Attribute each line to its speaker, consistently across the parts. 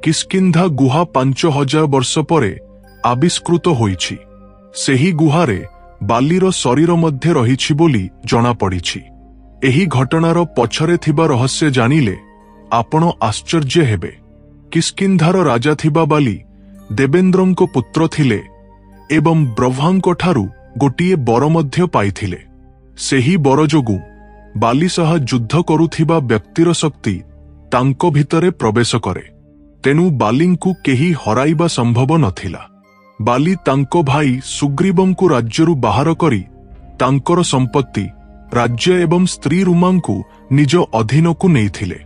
Speaker 1: କିଷ୍କିନ୍ଧା ଗୁହା 5000 ବର୍ଷ ପରେ ଆବିଷ୍କୃତ ହୋଇଛି। ସେହି ଗୁହାରେ ବାଲିର ଶରୀର ମଧ୍ୟ ରହିଛି ବୋଲି ଜଣାପଡ଼ିଛି। ଏହି ଘଟଣାର ପଛରେ ଥିବା ରହସ୍ୟ ଜାଣିଲେ ଆପଣ ଆଶ୍ଚର୍ଯ୍ୟ ହେବେ। କିଷ୍କିନ୍ଧାର ରାଜା ଥିବା ବାଲି ଦେବେନ୍ଦ୍ରଙ୍କ ପୁତ୍ର ଥିଲେ ଏବଂ ବ୍ରହ୍ମାଙ୍କଠାରୁ ଗୋଟିଏ ବର ମଧ୍ୟ ପାଇଥିଲେ। ସେହି ବର ଯୋଗୁଁ ବାଲି ସହ ଯୁଦ୍ଧ କରୁଥିବା ବ୍ୟକ୍ତିର ଶକ୍ତି ତାଙ୍କ ଭିତରେ ପ୍ରବେଶ କରେ। ତେଣୁ ବାଲିଙ୍କୁ କେହି ହରାଇବା ସମ୍ଭବ ନଥିଲା। ବାଲି ତାଙ୍କ ଭାଇ ସୁଗ୍ରୀବଙ୍କୁ ରାଜ୍ୟରୁ ବାହାର କରି ତାଙ୍କର ସମ୍ପତ୍ତି, ରାଜ୍ୟ ଏବଂ ସ୍ତ୍ରୀ ରୁମାଙ୍କୁ ନିଜ ଅଧୀନକୁ ନେଇଥିଲେ।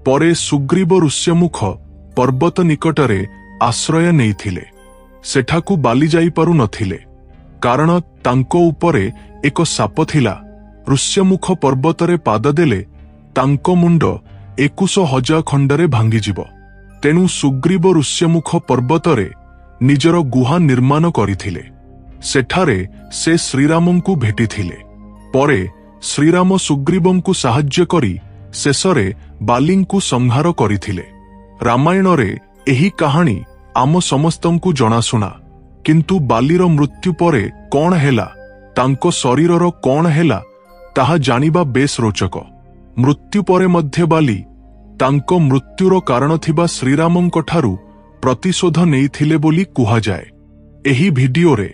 Speaker 1: ପରେ ସୁଗ୍ରୀବ ଋଷ୍ୟମୁଖ ପର୍ବତ ନିକଟରେ ଆଶ୍ରୟ ନେଇଥିଲେ। ସେଠାକୁ ବାଲି ଯାଇପାରୁ ନଥିଲେ, କାରଣ ତାଙ୍କ ଉପରେ ଏକ ସାପ ଥିଲା। ଋଷ୍ୟମୁଖ ପର୍ବତରେ ପାଦ ଦେଲେ ତାଙ୍କ ମୁଣ୍ଡ 21,000 ଖଣ୍ଡରେ ଭାଙ୍ଗିଯିବ। ତେଣୁ ସୁଗ୍ରୀବ ଋଷ୍ୟମୁଖ ପର୍ବତରେ ନିଜର ଗୁହା ନିର୍ମାଣ କରିଥିଲେ। ସେଠାରେ ସେ ଶ୍ରୀରାମଙ୍କୁ ଭେଟିଥିଲେ। ପରେ ଶ୍ରୀରାମ ସୁଗ୍ରୀବଙ୍କୁ ସାହାଯ୍ୟ କରି ଶେଷରେ ବାଲିଙ୍କୁ ସଂହାର କରିଥିଲେ। ରାମାୟଣରେ ଏହି କାହାଣୀ ଆମ ସମସ୍ତଙ୍କୁ ଜଣାଶୁଣା। କିନ୍ତୁ ବାଲିର ମୃତ୍ୟୁ ପରେ କ'ଣ ହେଲା, ତାଙ୍କ ଶରୀରର କ'ଣ ହେଲା, ତାହା ଜାଣିବା ବେଶ୍ ରୋଚକ। ମୃତ୍ୟୁ ପରେ ମଧ୍ୟ ବାଲି ତାଙ୍କ ମୃତ୍ୟୁର କାରଣ ଥିବା ଶ୍ରୀରାମଙ୍କଠାରୁ ପ୍ରତିଶୋଧ ନେଇଥିଲେ ବୋଲି କୁହାଯାଏ। ଏହି ଭିଡିଓରେ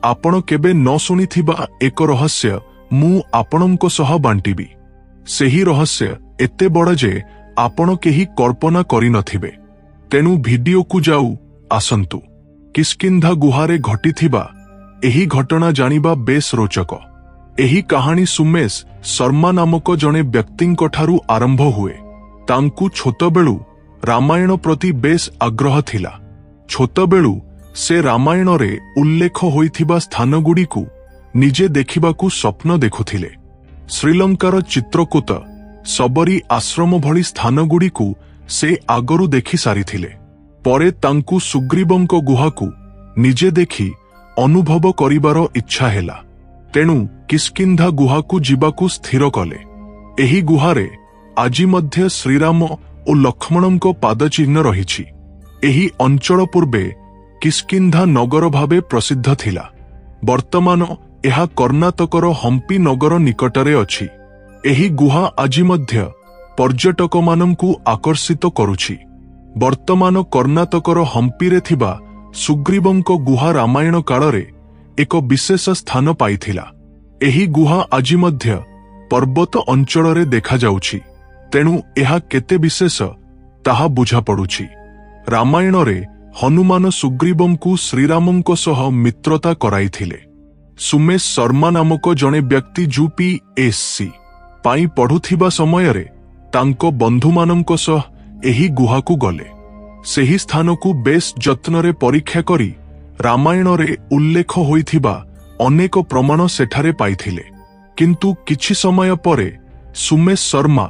Speaker 1: ଆପଣ କେବେ ନ ଶୁଣିଥିବା ଏକ ରହସ୍ୟ ମୁଁ ଆପଣଙ୍କ ସହ ବାଣ୍ଟିବି। ସେହି ରହସ୍ୟ ଏତେ ବଡ଼ ଯେ ଆପଣ କେହି କଳ୍ପନା କରିନଥିବେ। ତେଣୁ ଭିଡିଓକୁ ଯାଉ ଆସନ୍ତୁ। କିଷ୍କିନ୍ଧା ଗୁହାରେ ଘଟିଥିବା ଏହି ଘଟଣା ଜାଣିବା ବେଶ୍ ରୋଚକ। ଏହି କାହାଣୀ ସୁମେଶ ଶର୍ମା ନାମକ ଜଣେ ବ୍ୟକ୍ତିଙ୍କଠାରୁ ଆରମ୍ଭ ହୁଏ। ତାଙ୍କୁ ଛୋଟବେଳୁ ରାମାୟଣ ପ୍ରତି ବେଶ୍ ଆଗ୍ରହ ଥିଲା। ଛୋଟବେଳୁ ସେ ରାମାୟଣରେ ଉଲ୍ଲେଖ ହୋଇଥିବା ସ୍ଥାନଗୁଡ଼ିକୁ ନିଜେ ଦେଖିବାକୁ ସ୍ୱପ୍ନ ଦେଖୁଥିଲେ। ଶ୍ରୀଲଙ୍କାର ଚିତ୍ରକୂଟ, ଶବରୀ ଆଶ୍ରମ ଭଳି ସ୍ଥାନଗୁଡ଼ିକୁ ସେ ଆଗରୁ ଦେଖି ସାରିଥିଲେ। ପରେ ତାଙ୍କୁ ସୁଗ୍ରୀବଙ୍କ ଗୁହାକୁ ନିଜେ ଦେଖି ଅନୁଭବ କରିବାର ଇଚ୍ଛା ହେଲା। ତେଣୁ କିଷ୍କିନ୍ଧା ଗୁହାକୁ ଯିବାକୁ ସ୍ଥିର କଲେ। ଏହି ଗୁହାରେ ଆଜି ମଧ୍ୟ ଶ୍ରୀରାମ ଓ ଲକ୍ଷ୍ମଣଙ୍କ ପାଦଚିହ୍ନ ରହିଛି। ଏହି ଅଞ୍ଚଳ ପୂର୍ବେ କିଷ୍କିନ୍ଧା ନଗର ଭାବେ ପ୍ରସିଦ୍ଧ ଥିଲା। ବର୍ତ୍ତମାନ ଏହା କର୍ଣ୍ଣାଟକର ହମ୍ପି ନଗର ନିକଟରେ ଅଛି। ଏହି ଗୁହା ଆଜି ମଧ୍ୟ ପର୍ଯ୍ୟଟକମାନଙ୍କୁ ଆକର୍ଷିତ କରୁଛି। ବର୍ତ୍ତମାନ କର୍ଣ୍ଣାଟକର ହମ୍ପିରେ ଥିବା ସୁଗ୍ରୀବଙ୍କ ଗୁହା ରାମାୟଣ କାଳରେ ଏକ ବିଶେଷ ସ୍ଥାନ ପାଇଥିଲା। ଏହି ଗୁହା ଆଜି ମଧ୍ୟ ପର୍ବତ ଅଞ୍ଚଳରେ ଦେଖାଯାଉଛି। ତେଣୁ ଏହା କେତେ ବିଶେଷ ତାହା ବୁଝାପଡ଼ୁଛି। ରାମାୟଣରେ ହନୁମାନ ସୁଗ୍ରୀବଙ୍କୁ ଶ୍ରୀରାମଙ୍କ ସହ ମିତ୍ରତା କରାଇଥିଲେ। ସୁମେଶ ଶର୍ମା ନାମକ ଜଣେ ବ୍ୟକ୍ତି UPSC ପାଇଁ ପଢୁଥିବା ସମୟରେ ତାଙ୍କ ବନ୍ଧୁମାନଙ୍କ ସହ ଏହି ଗୁହାକୁ ଗଲେ। ସେହି ସ୍ଥାନକୁ ବେଶ୍ ଯତ୍ନରେ ପରୀକ୍ଷା କରି ରାମାୟଣରେ ଉଲ୍ଲେଖ ହୋଇଥିବା ଅନେକ ପ୍ରମାଣ ସେଠାରେ ପାଇଥିଲେ। କିନ୍ତୁ କିଛି ସମୟ ପରେ ସୁମେଶ ଶର୍ମା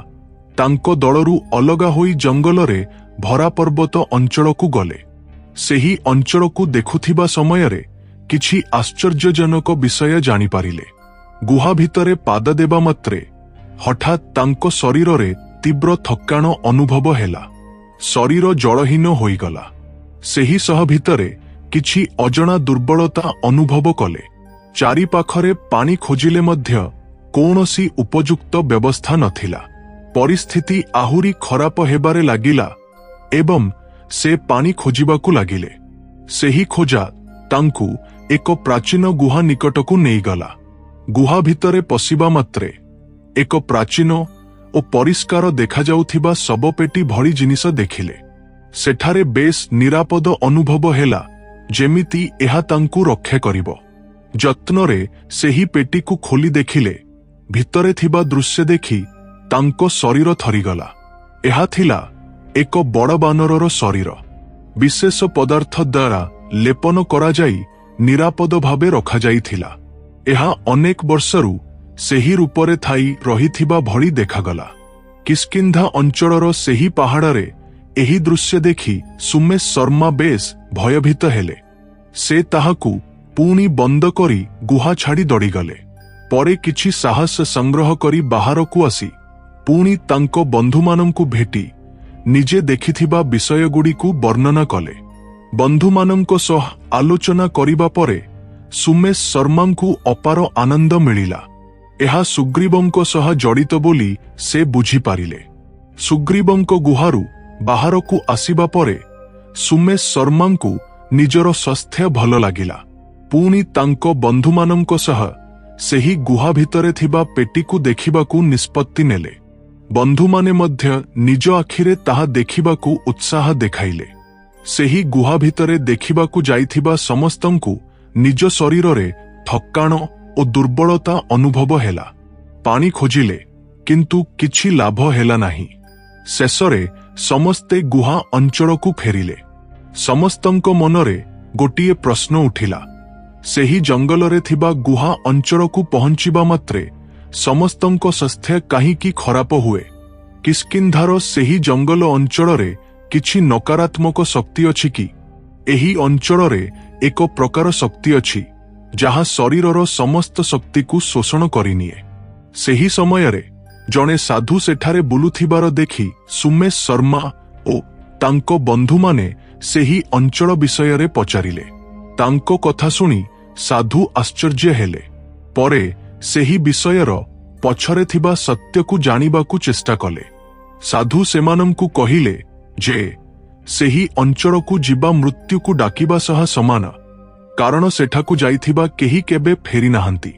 Speaker 1: ତାଙ୍କ ଦଳରୁ ଅଲଗା ହୋଇ ଜଙ୍ଗଲରେ ଭରା ପର୍ବତ ଅଞ୍ଚଳକୁ ଗଲେ। ସେହି ଅଞ୍ଚଳକୁ ଦେଖୁଥିବା ସମୟରେ କିଛି ଆଶ୍ଚର୍ଯ୍ୟଜନକ ବିଷୟ ଜାଣିପାରିଲେ। ଗୁହା ଭିତରେ ପାଦ ଦେବା ମାତ୍ରେ ହଠାତ୍ ତାଙ୍କ ଶରୀରରେ ତୀବ୍ର ଥକାଣ ଅନୁଭବ ହେଲା। ଶରୀର ଜଳହୀନ ହୋଇଗଲା। ସେହି ସହ ଭିତରେ କିଛି ଅଜଣା ଦୁର୍ବଳତା ଅନୁଭବ କଲେ। ଚାରିପାଖରେ ପାଣି ଖୋଜିଲେ ମଧ୍ୟ କୌଣସି ଉପଯୁକ୍ତ ବ୍ୟବସ୍ଥା ନଥିଲା। ପରିସ୍ଥିତି ଆହୁରି ଖରାପ ହେବାରେ ଲାଗିଲା ଏବଂ ସେ ପାଣି ଖୋଜିବାକୁ ଲାଗିଲେ। ସେହି ଖୋଜା ତାଙ୍କୁ ଏକ ପ୍ରାଚୀନ ଗୁହା ନିକଟକୁ ନେଇଗଲା। ଗୁହା ଭିତରେ ପଶିବା ମାତ୍ରେ ଏକ ପ୍ରାଚୀନ ଓ ପରିଷ୍କାର ଦେଖାଯାଉଥିବା ଶବପେଟି ଭଳି ଜିନିଷ ଦେଖିଲେ। ସେଠାରେ ବେଶ୍ ନିରାପଦ ଅନୁଭବ ହେଲା, ଯେମିତି ଏହା ତାଙ୍କୁ ରକ୍ଷା କରିବ। ଯତ୍ନରେ ସେହି ପେଟିକୁ ଖୋଲି ଦେଖିଲେ। ଭିତରେ ଥିବା ଦୃଶ୍ୟ ଦେଖି ତାଙ୍କ ଶରୀର ଥରିଗଲା। ଏହା ଥିଲା ଏକ ବଡ଼ ବାନରର ଶରୀର। ବିଶେଷ ପଦାର୍ଥ ଦ୍ୱାରା ଲେପନ କରାଯାଇ ନିରାପଦ ଭାବେ ରଖାଯାଇଥିଲା। ଏହା ଅନେକ ବର୍ଷରୁ ସେହି ରୂପରେ ଥାଇ ରହିଥିବା ଭଳି ଦେଖାଗଲା। କିଷ୍କିନ୍ଧା ଅଞ୍ଚଳର ସେହି ପାହାଡ଼ରେ ଏହି ଦୃଶ୍ୟ ଦେଖି ସୁମେଶ ଶର୍ମା ବେଶ୍ ଭୟଭୀତ ହେଲେ। ସେ ତାହାକୁ ପୁଣି ବନ୍ଦ କରି ଗୁହା ଛାଡ଼ି ଦୌଡ଼ିଗଲେ। ପରେ କିଛି ସାହସ ସଂଗ୍ରହ କରି ବାହାରକୁ ଆସି ପୁଣି ତାଙ୍କ ବନ୍ଧୁମାନଙ୍କୁ ଭେଟି ନିଜେ ଦେଖିଥିବା ବିଷୟଗୁଡ଼ିକୁ ବର୍ଣ୍ଣନା କଲେ। ବନ୍ଧୁମାନଙ୍କ ସହ ଆଲୋଚନା କରିବା ପରେ ସୁମେଶ ଶର୍ମାଙ୍କୁ ଅପାର ଆନନ୍ଦ ମିଳିଲା। ଏହା ସୁଗ୍ରୀବଙ୍କ ସହ ଜଡ଼ିତ ବୋଲି ସେ ବୁଝିପାରିଲେ। ସୁଗ୍ରୀବଙ୍କ ଗୁହାରୁ ବାହାରକୁ ଆସିବା ପରେ ସୁମେଶ ଶର୍ମାଙ୍କୁ ନିଜର ସ୍ୱାସ୍ଥ୍ୟ ଭଲ ଲାଗିଲା। ପୁଣି ତାଙ୍କ ବନ୍ଧୁମାନଙ୍କ ସହ ସେହି ଗୁହା ଭିତରେ ଥିବା ପେଟିକୁ ଦେଖିବାକୁ ନିଷ୍ପତ୍ତି ନେଲେ। ବନ୍ଧୁମାନେ ମଧ୍ୟ ନିଜ ଆଖିରେ ତାହା ଦେଖିବାକୁ ଉତ୍ସାହ ଦେଖାଇଲେ। ସେହି ଗୁହା ଭିତରେ ଦେଖିବାକୁ ଯାଇଥିବା ସମସ୍ତଙ୍କୁ ନିଜ ଶରୀରରେ ଥକାଣ ଓ ଦୁର୍ବଳତା ଅନୁଭବ ହେଲା। ପାଣି ଖୋଜିଲେ, କିନ୍ତୁ କିଛି ଲାଭ ହେଲା ନାହିଁ। ଶେଷରେ ସମସ୍ତେ ଗୁହା ଅଞ୍ଚଳକୁ ଫେରିଲେ। ସମସ୍ତଙ୍କ ମନରେ ଗୋଟିଏ ପ୍ରଶ୍ନ ଉଠିଲା। ସେହି ଜଙ୍ଗଲରେ ଥିବା ଗୁହା ଅଞ୍ଚଳକୁ ପହଞ୍ଚିବା ମାତ୍ରେ ସମସ୍ତଙ୍କ ସ୍ୱାସ୍ଥ୍ୟ କାହିଁକି ଖରାପ ହୁଏ? କିଷ୍କିନ୍ଧାର ସେହି ଜଙ୍ଗଲ ଅଞ୍ଚଳରେ କିଛି ନକାରାତ୍ମକ ଶକ୍ତି ଅଛି କି? ଏହି ଅଞ୍ଚଳରେ ଏକ ପ୍ରକାର ଶକ୍ତି ଅଛି ଯାହା ଶରୀରର ସମସ୍ତ ଶକ୍ତିକୁ ଶୋଷଣ କରିନିଏ। ସେହି ସମୟରେ ଜଣେ ସାଧୁ ସେଠାରେ ବୁଲୁଥିବାର ଦେଖି ସୁମେଶ ଶର୍ମା ଓ ତାଙ୍କ ବନ୍ଧୁମାନେ ସେହି ଅଞ୍ଚଳ ବିଷୟରେ ପଚାରିଲେ। ତାଙ୍କ କଥା ଶୁଣି ସାଧୁ ଆଶ୍ଚର୍ଯ୍ୟ ହେଲେ। ପରେ ସେହି ବିଷୟର ପଛରେ ଥିବା ସତ୍ୟକୁ ଜାଣିବାକୁ ଚେଷ୍ଟା କଲେ। ସାଧୁ ସେମାନଙ୍କୁ କହିଲେ ଯେ ସେହି ଅଞ୍ଚଳକୁ ଯିବା ମୃତ୍ୟୁକୁ ଡାକିବା ସହ ସମାନ, କାରଣ ସେଠାକୁ ଯାଇଥିବା କେହି କେବେ ଫେରି ନାହାନ୍ତି।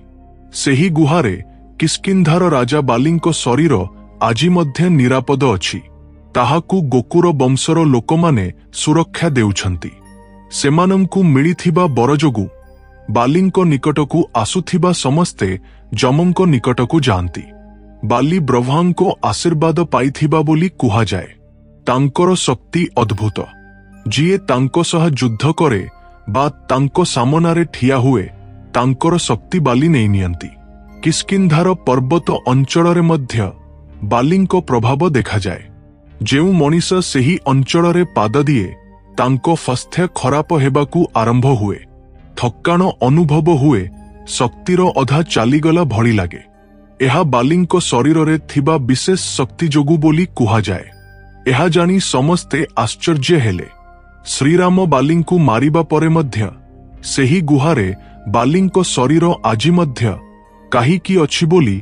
Speaker 1: ସେହି ଗୁହାରେ କିଷ୍କିନ୍ଧାର ରାଜା ବାଲିଙ୍କ ଶରୀର ଆଜି ମଧ୍ୟ ନିରାପଦ ଅଛି। ତାହାକୁ ଗୋକୁର ବଂଶର ଲୋକମାନେ ସୁରକ୍ଷା ଦେଉଛନ୍ତି। ସେମାନଙ୍କୁ ମିଳିଥିବା ବର ଯୋଗୁଁ ବାଲିଙ୍କ ନିକଟକୁ ଆସୁଥିବା ସମସ୍ତେ ଯମଙ୍କ ନିକଟକୁ ଯାଆନ୍ତି। ବାଲି ବ୍ରହ୍ମାଙ୍କ ଆଶୀର୍ବାଦ ପାଇଥିବା ବୋଲି କୁହାଯାଏ। ତାଙ୍କର ଶକ୍ତି ଅଦ୍ଭୁତ। ଯିଏ ତାଙ୍କ ସହ ଯୁଦ୍ଧ କରେ ବା ତାଙ୍କ ସାମନାରେ ଠିଆ ହୁଏ, ତାଙ୍କର ଶକ୍ତି ବାଲି ନେଇ ନିଅନ୍ତି। କିଷ୍କିନ୍ଧାର ପର୍ବତ ଅଞ୍ଚଳରେ ମଧ୍ୟ ବାଲିଙ୍କ ପ୍ରଭାବ ଦେଖାଯାଏ। ଯେଉଁ ମଣିଷ ସେହି ଅଞ୍ଚଳରେ ପାଦ ଦିଏ, ତାଙ୍କ ସ୍ୱାସ୍ଥ୍ୟ ଖରାପ ହେବାକୁ ଆରମ୍ଭ ହୁଏ। ଥକାଣ ଅନୁଭବ ହୁଏ, ଶକ୍ତିର ଅଧା ଚାଲିଗଲା ଭଳି ଲାଗେ। ଏହା ବାଲିଙ୍କ ଶରୀରରେ ଥିବା ବିଶେଷ ଶକ୍ତି ଯୋଗୁଁ ବୋଲି କୁହାଯାଏ। ଏହା ଜାଣି ସମସ୍ତେ ଆଶ୍ଚର୍ଯ୍ୟ ହେଲେ। ଶ୍ରୀରାମ ବାଲିଙ୍କୁ ମାରିବା ପରେ ମଧ୍ୟ ସେହି ଗୁହାରେ ବାଲିଙ୍କ ଶରୀର ଆଜି ମଧ୍ୟ କାହିଁକି ଅଛି ବୋଲି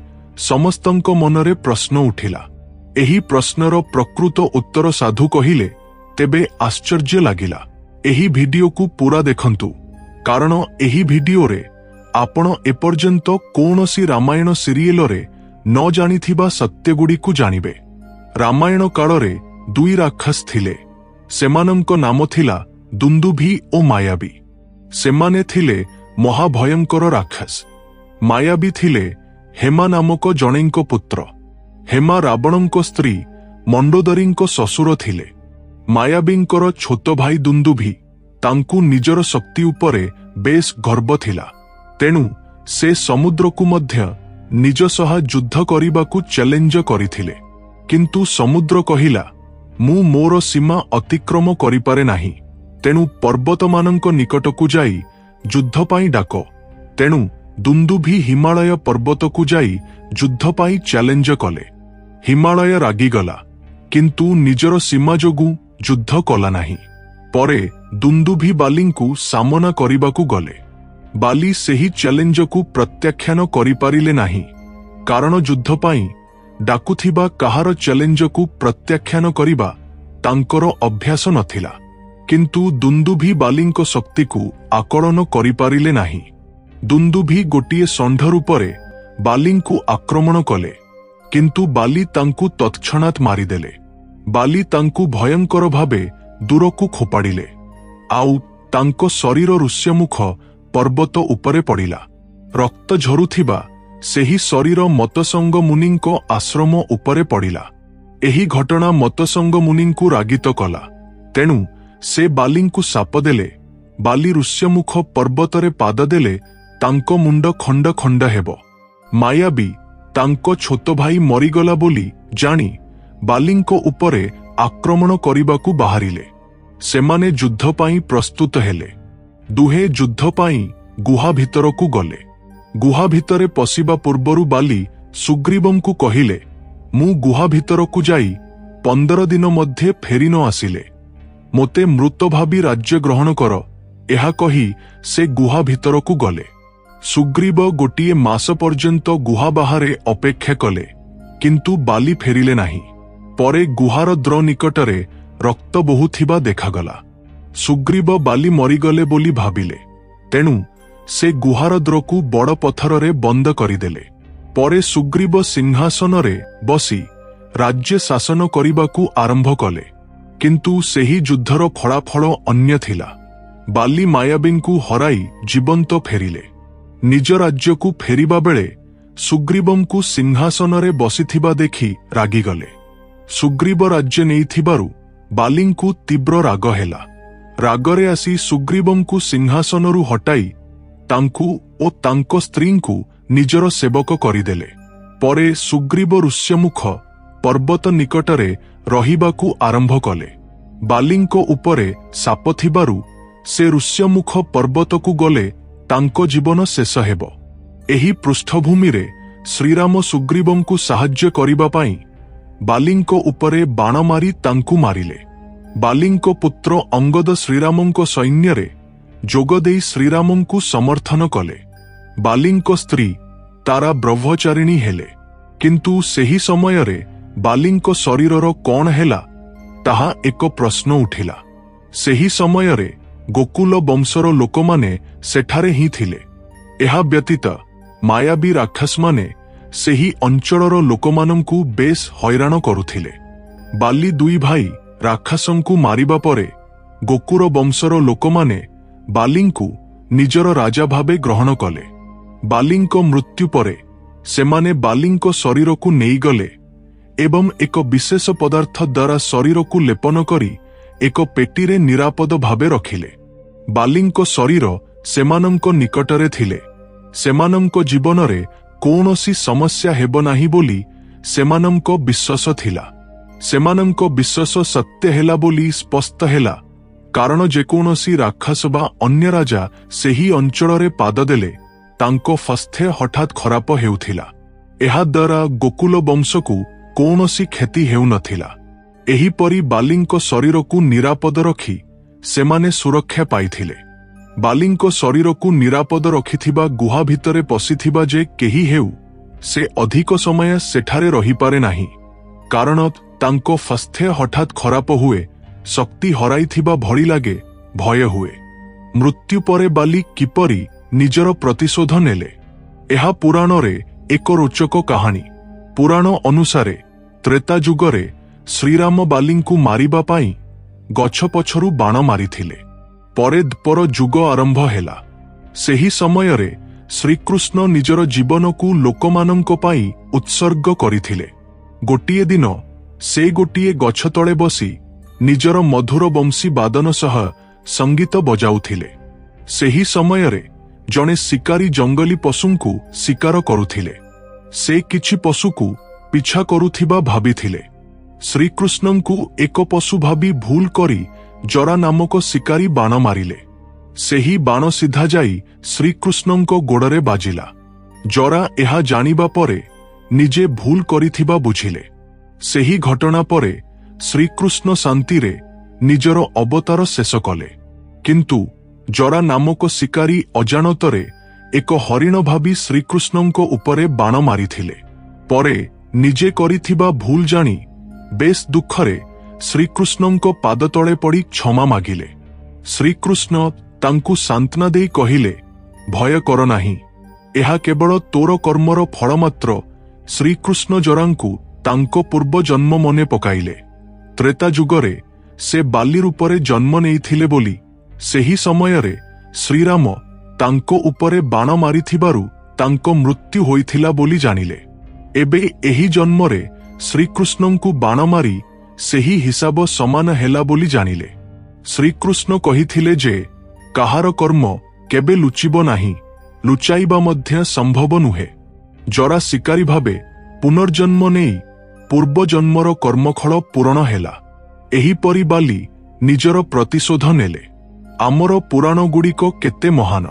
Speaker 1: ସମସ୍ତଙ୍କ ମନରେ ପ୍ରଶ୍ନ ଉଠିଲା। ଏହି ପ୍ରଶ୍ନର ପ୍ରକୃତ ଉତ୍ତର ସାଧୁ କହିଲେ, ତେବେ ଆଶ୍ଚର୍ଯ୍ୟ ଲାଗିଲା। ଏହି ଭିଡିଓକୁ ପୁରା ଦେଖନ୍ତୁ, କାରଣ ଏହି ଭିଡିଓରେ ଆପଣ ଏପର୍ଯ୍ୟନ୍ତ କୌଣସି ରାମାୟଣ ସିରିଏଲରେ ନ ଜାଣିଥିବା ସତ୍ୟଗୁଡ଼ିକୁ ଜାଣିବେ। ରାମାୟଣ କାଳରେ ଦୁଇ ରାକ୍ଷସ ଥିଲେ। ସେମାନଙ୍କ ନାମ ଥିଲା ଦୁନ୍ଦୁଭି ଓ ମାୟାବୀ। ସେମାନେ ଥିଲେ ମହାଭୟଙ୍କର ରାକ୍ଷସ। ମାୟାବୀ ଥିଲେ ହେମା ନାମକ ଜଣେଙ୍କ ପୁତ୍ର। ହେମା ରାବଣଙ୍କ ସ୍ତ୍ରୀ ମଣ୍ଡୋଦରୀଙ୍କ ଶ୍ୱଶୁର ଥିଲେ। ମାୟାବୀଙ୍କର ଛୋଟ ଭାଇ ଦୁନ୍ଦୁଭି, ତାଙ୍କୁ ନିଜର ଶକ୍ତି ଉପରେ ବେଶ୍ ଗର୍ବ ଥିଲା। ତେଣୁ ସେ ସମୁଦ୍ରକୁ ମଧ୍ୟ ନିଜ ସହ ଯୁଦ୍ଧ କରିବାକୁ ଚ୍ୟାଲେଞ୍ଜ କରିଥିଲେ। କିନ୍ତୁ ସମୁଦ୍ର କହିଲା, ମୁଁ ମୋର ସୀମା ଅତିକ୍ରମ କରିପାରେ ନାହିଁ। ତେଣୁ ପର୍ବତମାନଙ୍କ ନିକଟକୁ ଯାଇ ଯୁଦ୍ଧ ପାଇଁ ଡାକ। ତେଣୁ ଦୁନ୍ଦୁଭି ହିମାଳୟ ପର୍ବତକୁ ଯାଇ ଯୁଦ୍ଧ ପାଇଁ ଚ୍ୟାଲେଞ୍ଜ କଲେ। ହିମାଳୟ ରାଗିଗଲା, କିନ୍ତୁ ନିଜର ସୀମା ଯୋଗୁଁ ଯୁଦ୍ଧ କଲା ନାହିଁ। ପରେ ଦୁନ୍ଦୁଭି ବାଲିଙ୍କୁ ସାମନା କରିବାକୁ ଗଲେ। ବାଲି ସେହି ଚ୍ୟାଲେଞ୍ଜକୁ ପ୍ରତ୍ୟାଖ୍ୟାନ କରିପାରିଲେ ନାହିଁ, କାରଣ ଯୁଦ୍ଧ ପାଇଁ ଡାକୁଥିବା କାହାର ଚ୍ୟାଲେଞ୍ଜକୁ ପ୍ରତ୍ୟାଖ୍ୟାନ କରିବା ତାଙ୍କର ଅଭ୍ୟାସ ନଥିଲା। କିନ୍ତୁ ଦୁନ୍ଦୁଭି ବାଲିଙ୍କ ଶକ୍ତିକୁ ଆକଳନ କରିପାରିଲେ ନାହିଁ। ଦୁନ୍ଦୁଭି ଗୋଟିଏ ଷଣ୍ଢ ରୂପରେ ବାଲିଙ୍କୁ ଆକ୍ରମଣ କଲେ, କିନ୍ତୁ ବାଲି ତାଙ୍କୁ ତତ୍କ୍ଷଣାତ୍ ମାରିଦେଲେ। ବାଲି ତାଙ୍କୁ ଭୟଙ୍କର ଭାବେ ଦୂରକୁ ଖୋପାଡ଼ିଲେ, ଆଉ ତାଙ୍କ ଶରୀର ଋଷ୍ୟମୁଖ ପର୍ବତ ଉପରେ ପଡ଼ିଲା। ରକ୍ତ ଝରୁଥିବା ସେହି ଶରୀର ମତସଙ୍ଗ ମୁନିଙ୍କ ଆଶ୍ରମ ଉପରେ ପଡ଼ିଲା। ଏହି ଘଟଣା ମତସଙ୍ଗ ମୁନିଙ୍କୁ ରାଗିତ କଲା। ତେଣୁ ସେ ବାଲିଙ୍କୁ ଶାପ ଦେଲେ, ବାଲି ଋଷ୍ୟମୁଖ ପର୍ବତରେ ପାଦ ଦେଲେ ତାଙ୍କ ମୁଣ୍ଡ ଖଣ୍ଡ ଖଣ୍ଡ ହେବ। ମାୟାବୀ ତାଙ୍କ ଛୋଟ ଭାଇ ମରିଗଲା ବୋଲି ଜାଣି ବାଲିଙ୍କ ଉପରେ ଆକ୍ରମଣ କରିବାକୁ ବାହାରିଲେ। ସେମାନେ ଯୁଦ୍ଧ ପାଇଁ ପ୍ରସ୍ତୁତ ହେଲେ। ଦୁହେଁ ଯୁଦ୍ଧ ପାଇଁ ଗୁହା ଭିତରକୁ ଗଲେ। ଗୁହା ଭିତରେ ପଶିବା ପୂର୍ବରୁ ବାଲି ସୁଗ୍ରୀବଙ୍କୁ କହିଲେ, ମୁଁ ଗୁହା ଭିତରକୁ ଯାଇ 15 दिन मध्ये फेरी न आसिले। मोते मृत भाबी राज्य ग्रहण कर एहा कही से गुहा भितरकू गले। सुग्रीव गोटिए मास पर्यंत गुहा बाहारे अपेक्षा कले, किंतु बाली फेरिले नाही। परे गुहार द्र निकटरे रक्त बोहुथिबा देखागला। सुग्रीव बाली मरीगले बोली भाबिले, तेणु से गुहार द्रकू बड़ पथररे बंद करिदेले। परे सुग्रीव सिंहासनरे बसी राज्य शासन करिबाकू आरंभ कले, किंतु सेही युद्धर फलाफल अन्य थिला। बाली मायाबींकू हराई जीवंत फेरिले। निज राज्यकू फेरिबा बेले सुग्रीवंकू सिंहासनरे बसिथिबा देखि रागिगले। सुग्रीव राज्य नेइथिबारु बालींकू तीव्र राग हेला। रागरे आसी सुग्रीवंकू सिंहासनरू हटाई तांकू ओ तांको स्त्रींकू निजर सेवक करिदेले। परे सुग्रीव ऋष्यमुख पर्वत निकटरे रहिबाकू आरंभ कले। बालींको उपरे साप थिबारु से ऋष्यमुख पर्वतकू गले तांको जीवन शेष हेबो। एही पृष्ठभूमि रे श्रीराम सुग्रीवंकू साहाय्य करिबा पाई बालींको उपरे बाण मारी तांकू मारिले। बालींको पुत्र अंगद श्रीरामंको सैन्यरे जोग देई श्रीरामंकू समर्थन कले। बालींको स्त्री तारा ब्रह्मचारिणी हेले, किंतु सेही समयरे बालींको शरीरर कौन हेला ताहा एक प्रश्न उठिला। सेही समयरे गोकुल वंशर लोकमाने सेठारे ही थिले। एहा व्यतीत मायाबी राक्षस माने सेही अंचलर लोकमानंकू बेस हैरान करुथिले। बाली दुई भाई राक्षसंकू मारिबा परे गोकुल वंशर लोकमाने बालींकू निजर राजा भावे ग्रहण कले। बालींको मृत्यु परे सेमाने बालींको शरीरकू नेई गले एवं एक विशेष पदार्थ द्वारा शरीरकू लेपन करी एक पेटीरे निरापद भावे रखिले। बालींको शरीर सेमानंको निकटरे थिले। सेमानंको जीवनरे कौनसी समस्या हेबो नाही बोली सेमानंको विश्वास थिला। सेमानंको विश्वास सत्य हेला बोली स्पष्ट हेला, कारण जेकोनसी राक्षस बा अन्य राजा सेही अंचलरे पाद देले तांको स्वास्थ्य हठात खराब हेउथिला। एहा द्वारा गोकुल वंशकू कौनसी क्षति हेउ नथिला। एही परी बालींको शरीरकू निरापद रखी सेमाने सुरक्षा पाइथिले। बालींको शरीरकू निरापद रखिथिबा गुहा भितरे पसिथिबा जे केही हेउ से अधिक समय सेठारे रहिपारे नाही, कारण तांको स्वास्थ्य हठात खराब हुए, शक्ति हराइथिबा भଳି लागे, भय हुए। मृत्यु परे बाली किपरि निजर प्रतिशोध नेले एहा पुराणरे एक रोचक कहानी। पुराण अनुसारे त्रेता युगरे श्रीराम बालींकू मारिबा पाई गछ पछरू बाण मारिथिले। परे द्वापर युग आरंभ हेला। सेही समयरे श्रीकृष्ण निजर जीवनकू लोकमानंको पाई उत्सर्ग करिथिले। गोटिए दिन से गोटिए गछ तळे बसी निजर मधुर वंशी बादन सह संगीत बजाउथिले। सेही समयरे जणे शिकारी जंगली पशुंकू शिकार करुथिले। से किछि पशुकू पिछा करुथिबा भाबिथिले। श्रीकृष्णंकू एक पशु भाबी भूल करी जरा नामक शिकारी बाण मारिले। सेही बाण सीधा जाई श्रीकृष्णंको गोड़रे बाजिला। जरा एहा जानिबा परे निजे भूल करिथिबा बुझिले। सेही घटना परे श्रीकृष्ण शांतिरे निजर अवतार शेष कले, किंतु जरा नामक शिकारी अजाणतरे एक हरिण भाबी श्रीकृष्णंको उपरे बाण मारिथिले। परे निजे करिथिबा भूल जानी बेस दुखरे श्रीकृष्णंको पाद तळे पड़ी क्षमा मागिले। श्रीकृष्ण तांकू सांत्वना देई कहिले, भय कर नाही, एहा केवल तोर कर्मर फल मात्र। श्रीकृष्ण जरांकू तांको पूर्व जन्म मने पकाइले। त्रेता युगरे से बाली रूपरे जन्म नेइथिले बोली सेही समयरे श्रीराम तांको उपरे बाण मारिथिबारु तांको मृत्यु होइथिला बोली जानिले। एबे एही जन्मरे श्रीकृष्णंकू बाण मारी सेही हिसाब समान हेला बोली जानिले। श्रीकृष्ण कहिथिले जे काहार कर्म केबे लुचिबो नाही, लुचाइबा मध्य संभव नुहे। जरा शिकारी भावे पुनर्जन्म नेई पूर्व जन्मर कर्मफल पूरण हेला। एही परी बाली निजर प्रतिशोध नेले। आमर पुराण गुड़िक केते महान।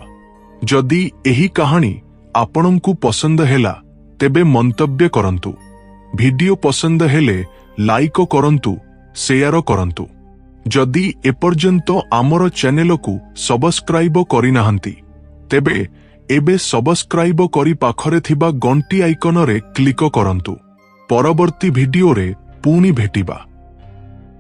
Speaker 1: जदि एही कहानी आपणंकू पसंद हेला तेबे मंतव्य करंतु। वीडियो पसंद हेले ଲାଇକ୍ କରନ୍ତୁ, ସେୟାର କରନ୍ତୁ। ଯଦି ଏପର୍ଯ୍ୟନ୍ତ ଆମର ଚ୍ୟାନେଲକୁ ସବସ୍କ୍ରାଇବ କରିନାହାନ୍ତି, ତେବେ ଏବେ ସବସ୍କ୍ରାଇବ କରି ପାଖରେ ଥିବା ଘଣ୍ଟି ଆଇକନରେ କ୍ଲିକ୍ କରନ୍ତୁ। ପରବର୍ତ୍ତୀ ଭିଡିଓରେ ପୁଣି ଭେଟିବା।